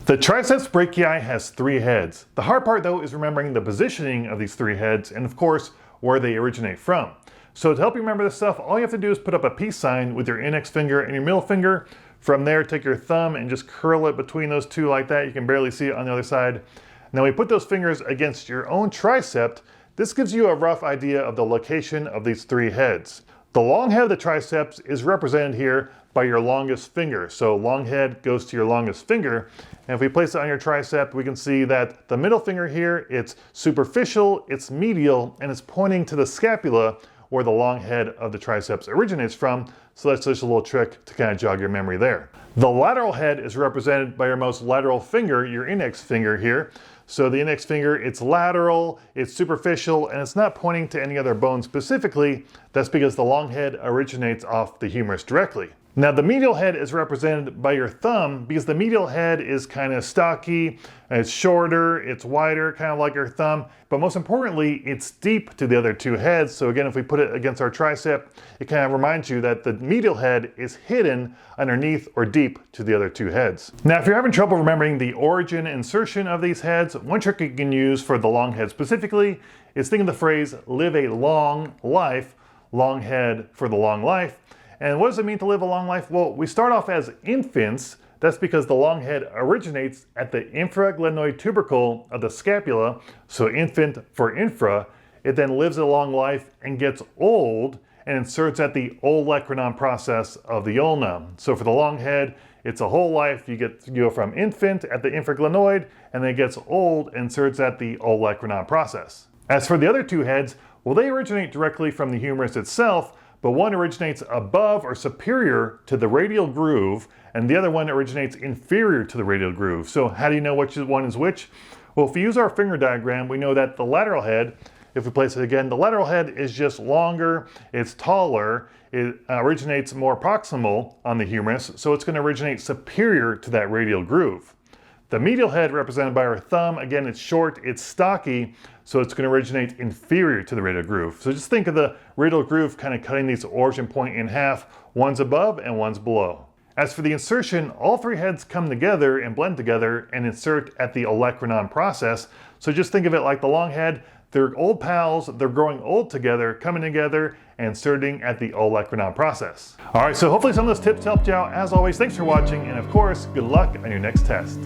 The Triceps Brachii has 3 heads. The hard part though is remembering the positioning of these 3 heads and of course where they originate from. So to help you remember this stuff, all you have to do is put up a peace sign with your index finger and your middle finger. From there, take your thumb and just curl it between those two like that. You can barely see it on the other side. Now we put those fingers against your own tricep. This gives you a rough idea of the location of these 3 heads. The long head of the triceps is represented here by your longest finger. So long head goes to your longest finger. And if we place it on your tricep, we can see that the middle finger here, it's superficial, it's medial, and it's pointing to the scapula where the long head of the triceps originates from. So that's just a little trick to kind of jog your memory there. The lateral head is represented by your most lateral finger, your index finger here. So the index finger, it's lateral, it's superficial, and it's not pointing to any other bone specifically. That's because the long head originates off the humerus directly. Now the medial head is represented by your thumb because the medial head is kind of stocky, it's shorter, it's wider, kind of like your thumb, but most importantly, it's deep to the other 2 heads. So again, if we put it against our tricep, it kind of reminds you that the medial head is hidden underneath or deep to the other 2 heads. Now, if you're having trouble remembering the origin and insertion of these heads, one trick you can use for the long head specifically is think of the phrase, live a long life, long head for the long life. And what does it mean to live a long life? Well, we start off as infants. That's because the long head originates at the infraglenoid tubercle of the scapula. So infant for infra. It then lives a long life and gets old and inserts at the olecranon process of the ulna. So for the long head, it's a whole life. You go from infant at the infraglenoid and then it gets old and inserts at the olecranon process. As for the other 2 heads, well, they originate directly from the humerus itself, but one originates above or superior to the radial groove, and the other one originates inferior to the radial groove. So how do you know which one is which? Well, if we use our finger diagram, we know that the lateral head, if we place it again, the lateral head is just longer, it's taller, it originates more proximal on the humerus, so it's going to originate superior to that radial groove. The medial head, represented by our thumb, again, it's short, it's stocky, so it's going to originate inferior to the radial groove. So just think of the radial groove kind of cutting these origin point in half, one's above and one's below. As for the insertion, all 3 heads come together and blend together and insert at the olecranon process. So just think of it like the long head, they're old pals, they're growing old together, coming together, and inserting at the olecranon process. All right, so hopefully some of those tips helped you out. As always, thanks for watching, and of course, good luck on your next test.